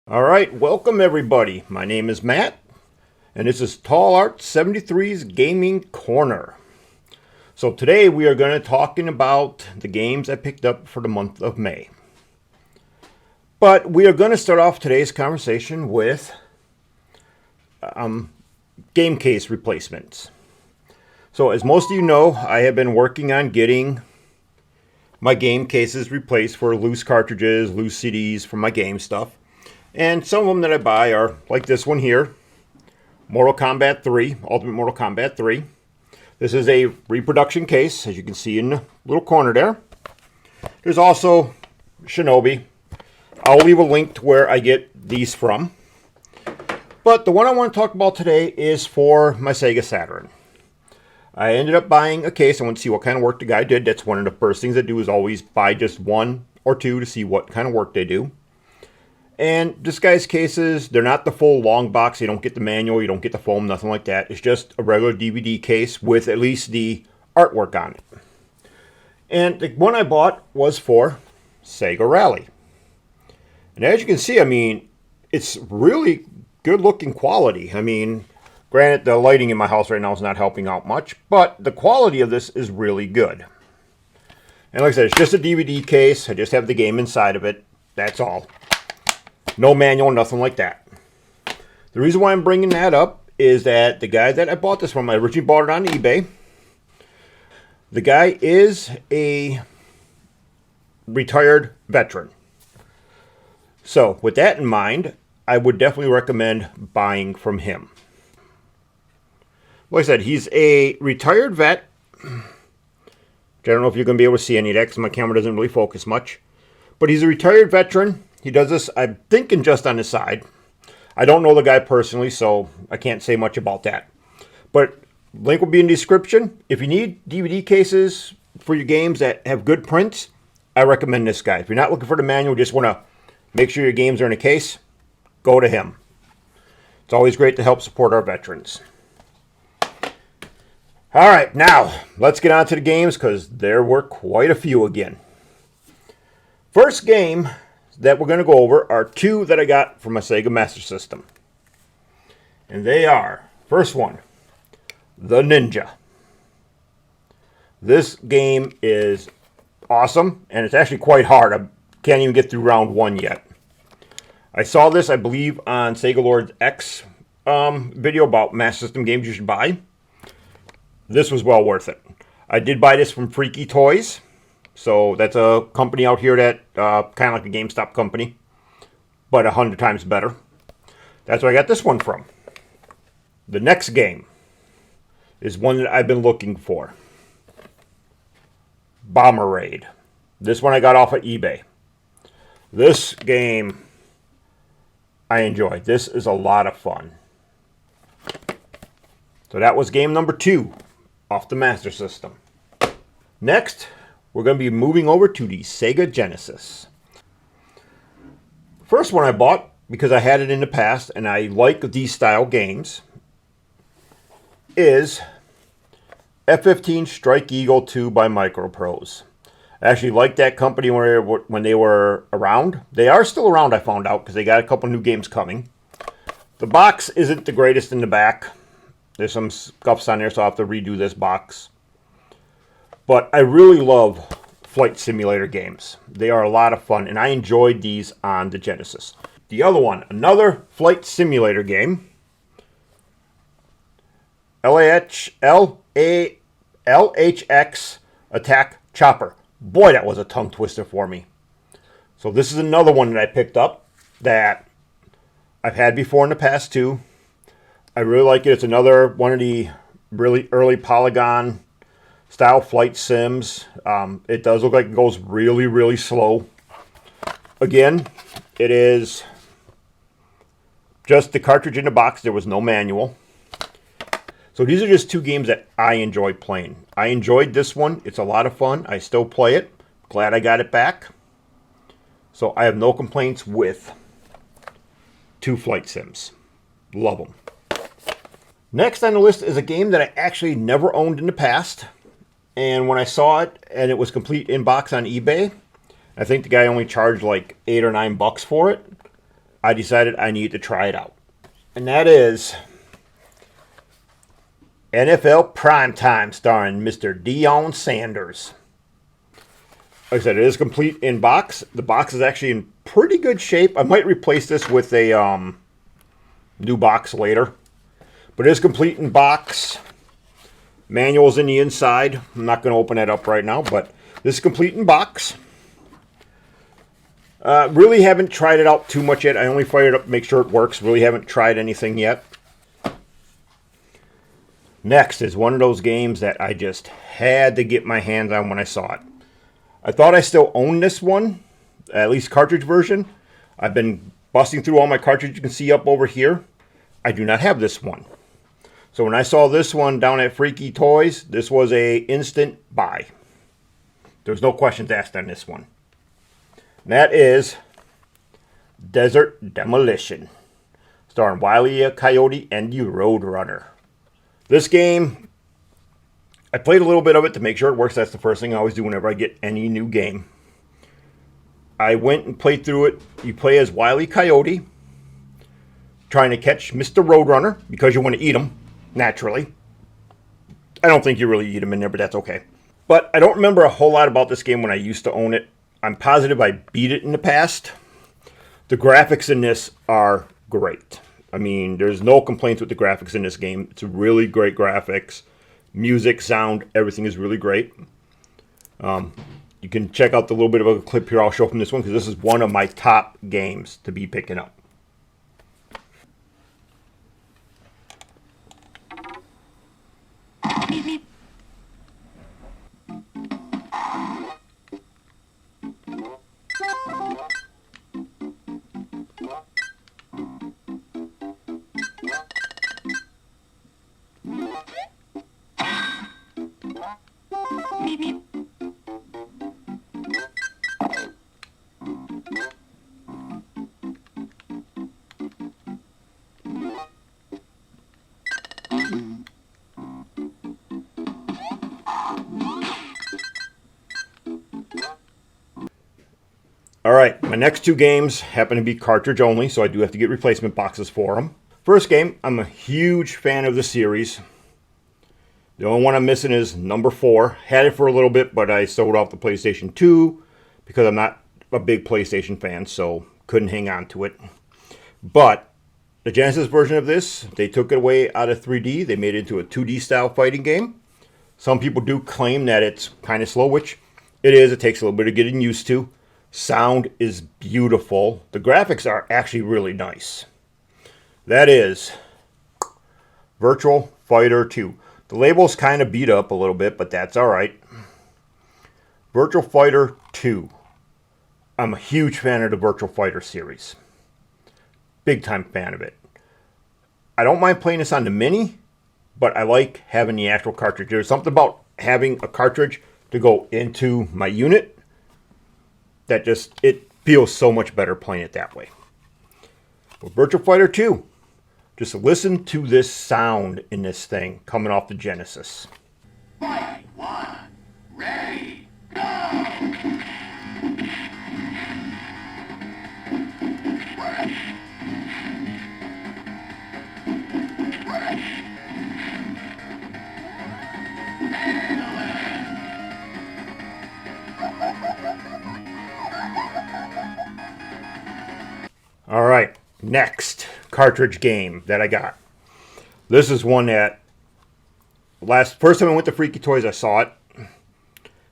All right, welcome everybody. My name is Matt, and this is Tall Art 73's Gaming Corner. So today we are going to talking about the games I picked up for the month of May. But we are going to start off today's conversation with game case replacements. So as most of you know, I have been working on getting my game cases replaced for loose cartridges, loose CDs for my game stuff. And some of them that I buy are like this one here, Mortal Kombat 3, Ultimate Mortal Kombat 3. This is a reproduction case, as you can see in the little corner there. There's also Shinobi. I'll leave a link to where I get these from. But the one I want to talk about today is for my Sega Saturn. I ended up buying a case. I want to see what kind of work the guy did. That's one of the first things I do is always buy just one or two to see what kind of work they do. And this guy's cases, they're not the full long box. You don't get the manual, you don't get the foam, nothing like that. It's just a regular DVD case with at least the artwork on it. And the one I bought was for Sega Rally. And as you can see, I mean, it's really good looking quality. I mean, granted, the lighting in my house right now is not helping out much, but the quality of this is really good. And like I said, it's just a DVD case. I just have the game inside of it. That's all. No manual, nothing like that. The reason why I'm bringing that up is that the guy that I bought this from, I originally bought it on eBay. The guy is a retired veteran. So with that in mind, I would definitely recommend buying from him. Like I said, he's a retired vet. I don't know if you're going to be able to see any of that because my camera doesn't really focus much. But he's a retired veteran. He does this, I'm thinking, just on the side. I don't know the guy personally, so I can't say much about that. But link will be in the description. If you need DVD cases for your games that have good prints, I recommend this guy. If you're not looking for the manual, just want to make sure your games are in a case, go to him. It's always great to help support our veterans. All right, now let's get on to the games because there were quite a few again. First game that we're going to go over are two that I got from my Sega Master System. And they are, first one, The Ninja. This game is awesome, and it's actually quite hard. I can't even get through round one yet. I saw this, I believe, on Sega Lord's X video about Master System games you should buy. This was well worth it. I did buy this from Freaky Toys. So that's a company out here that kind of like a GameStop company, but 100 times better. That's where I got this one from. The next game is one that I've been looking for. Bomber Raid. This one I got off of eBay. This game I enjoy. This is a lot of fun. So that was game number 2 off the Master System. Next, we're going to be moving over to the Sega Genesis. First one I bought, because I had it in the past, and I like these style games, is F-15 Strike Eagle 2 by Microprose. I actually liked that company when they were around. They are still around, I found out, because they got a couple new games coming. The box isn't the greatest in the back. There's some scuffs on there, so I'll have to redo this box. But I really love flight simulator games. They are a lot of fun, and I enjoyed these on the Genesis. The other one, another flight simulator game, LHX Attack Chopper. Boy, that was a tongue twister for me. So this is another one that I picked up that I've had before in the past too. I really like it. It's another one of the really early Polygon style flight sims. It does look like it goes really, really slow. Again, it is just the cartridge in the box. There was no manual. So these are just two games that I enjoy playing. I enjoyed this one. It's a lot of fun. I still play it. Glad I got it back. So I have no complaints with two flight sims. Love them. Next on the list is a game that I actually never owned in the past. And when I saw it, and it was complete in box on eBay, I think the guy only charged like $8 or $9 for it. I decided I need to try it out. And that is NFL Primetime starring Mr. Deion Sanders. Like I said, it is complete in box. The box is actually in pretty good shape. I might replace this with a new box later. But it is complete in box. Manual's in the inside. I'm not going to open that up right now, but this is complete in box. Really haven't tried it out too much yet. I only fired it up to make sure it works. Really haven't tried anything yet. Next is one of those games that I just had to get my hands on when I saw it. I thought I still owned this one, at least cartridge version. I've been busting through all my cartridges you can see up over here. I do not have this one. So when I saw this one down at Freaky Toys, this was a instant buy. There's no questions asked on this one. And that is Desert Demolition, starring Wile E. Coyote and the Roadrunner. This game, I played a little bit of it to make sure it works. That's the first thing I always do whenever I get any new game. I went and played through it. You play as Wile E. Coyote, trying to catch Mr. Roadrunner, because you want to eat him, naturally. I don't think you really eat him in there, but that's okay. But I don't remember a whole lot about this game when I used to own it. I'm positive I beat it in the past. The graphics in this are great. I mean, there's no complaints with the graphics in this game. It's really great graphics. Music, sound, everything is really great. You can check out the little bit of a clip here I'll show from this one, because this is one of my top games to be picking up. Alright, my next two games happen to be cartridge only, so I do have to get replacement boxes for them. First game, I'm a huge fan of the series. The only one I'm missing is number 4. Had it for a little bit, but I sold off the PlayStation 2 because I'm not a big PlayStation fan, so couldn't hang on to it. But the Genesis version of this, they took it away out of 3D. They made it into a 2D style fighting game. Some people do claim that it's kind of slow, which it is. It takes a little bit of getting used to. Sound is beautiful. The graphics are actually really nice. That is Virtual Fighter 2. The label's kind of beat up a little bit, but that's alright. Virtual Fighter 2. I'm a huge fan of the Virtual Fighter series. Big time fan of it. I don't mind playing this on the Mini, but I like having the actual cartridge. There's something about having a cartridge to go into my unit that just, it feels so much better playing it that way. But Virtual Fighter 2, just listen to this sound in this thing coming off the Genesis. Fight 1, ready, go! Alright, next cartridge game that I got. This is one that first time I went to Freaky Toys, I saw it.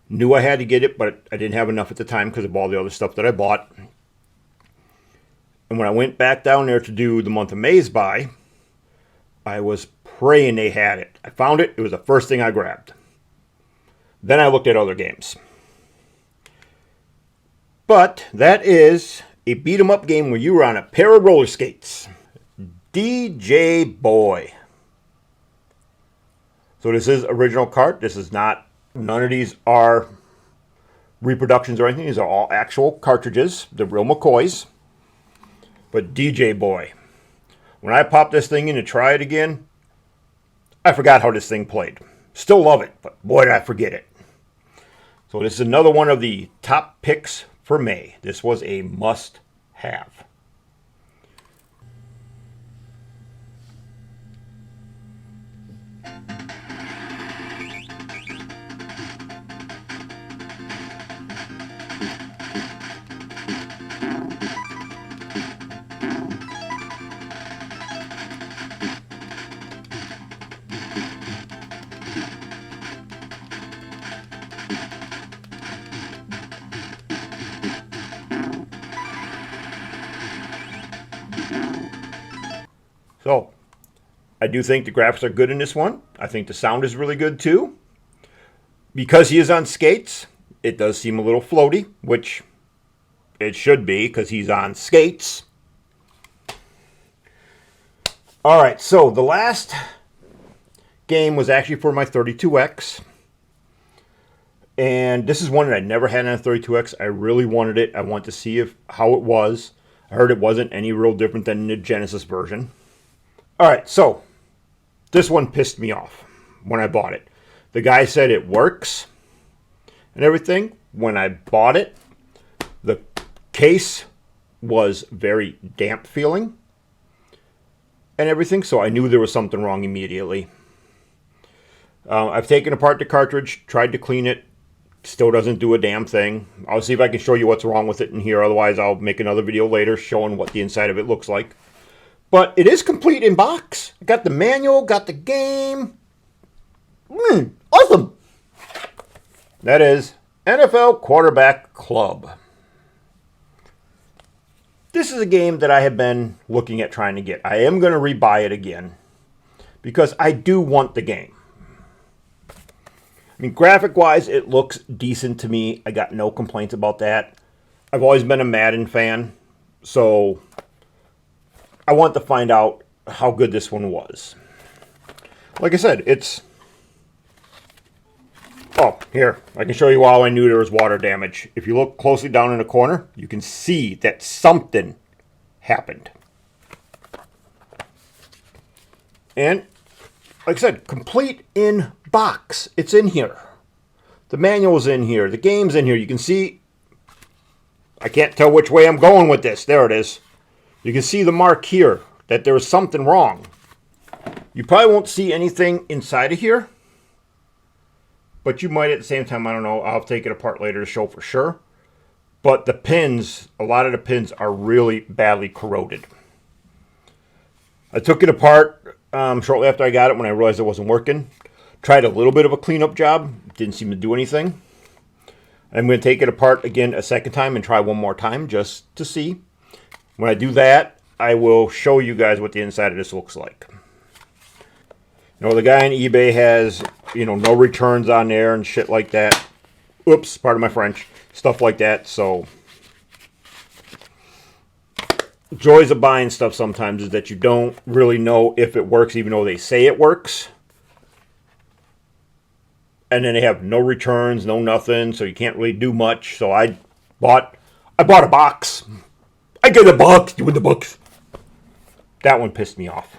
Knew I had to get it, but I didn't have enough at the time because of all the other stuff that I bought. And when I went back down there to do the month of May's buy, I was praying they had it. I found it. It was the first thing I grabbed. Then I looked at other games. But that is a beat-em-up game where you were on a pair of roller skates. DJ Boy. So this is original cart. This is not, none of these are reproductions or anything. These are all actual cartridges. The real McCoys. But DJ Boy. When I popped this thing in to try it again, I forgot how this thing played. Still love it, but boy did I forget it. So this is another one of the top picks for May. This was a must-have. So, I do think the graphics are good in this one. I think the sound is really good too. Because he is on skates, it does seem a little floaty, which it should be because he's on skates. Alright, so the last game was actually for my 32X. And this is one that I never had on a 32X. I really wanted it. I wanted to see how it was. I heard it wasn't any real different than the Genesis version. Alright, so this one pissed me off when I bought it. The guy said it works and everything. When I bought it, the case was very damp feeling and everything, so I knew there was something wrong immediately. I've taken apart the cartridge, tried to clean it, still doesn't do a damn thing. I'll see if I can show you what's wrong with it in here, otherwise I'll make another video later showing what the inside of it looks like. But it is complete in box. Got the manual, got the game. Awesome! That is NFL Quarterback Club. This is a game that I have been looking at trying to get. I am going to rebuy it again because I do want the game. I mean, graphic-wise, it looks decent to me. I got no complaints about that. I've always been a Madden fan, so I want to find out how good this one was. Like I said, it's... Oh, here. I can show you how I knew there was water damage. If you look closely down in the corner, you can see that something happened. And, like I said, complete in box. It's in here. The manual's in here. The game's in here. You can see... I can't tell which way I'm going with this. There it is. You can see the mark here that there was something wrong. You probably won't see anything inside of here. But you might at the same time, I don't know, I'll take it apart later to show for sure. But the pins, a lot of the pins are really badly corroded. I took it apart shortly after I got it when I realized it wasn't working. Tried a little bit of a cleanup job. Didn't seem to do anything. I'm going to take it apart again a second time and try one more time just to see. When I do that, I will show you guys what the inside of this looks like. You know, the guy on eBay has, you know, no returns on there and shit like that. Oops, pardon my French. Stuff like that, so... Joys of buying stuff sometimes is that you don't really know if it works, even though they say it works. And then they have no returns, no nothing, so you can't really do much. So I bought a box. I get a box, you win the box. That one pissed me off.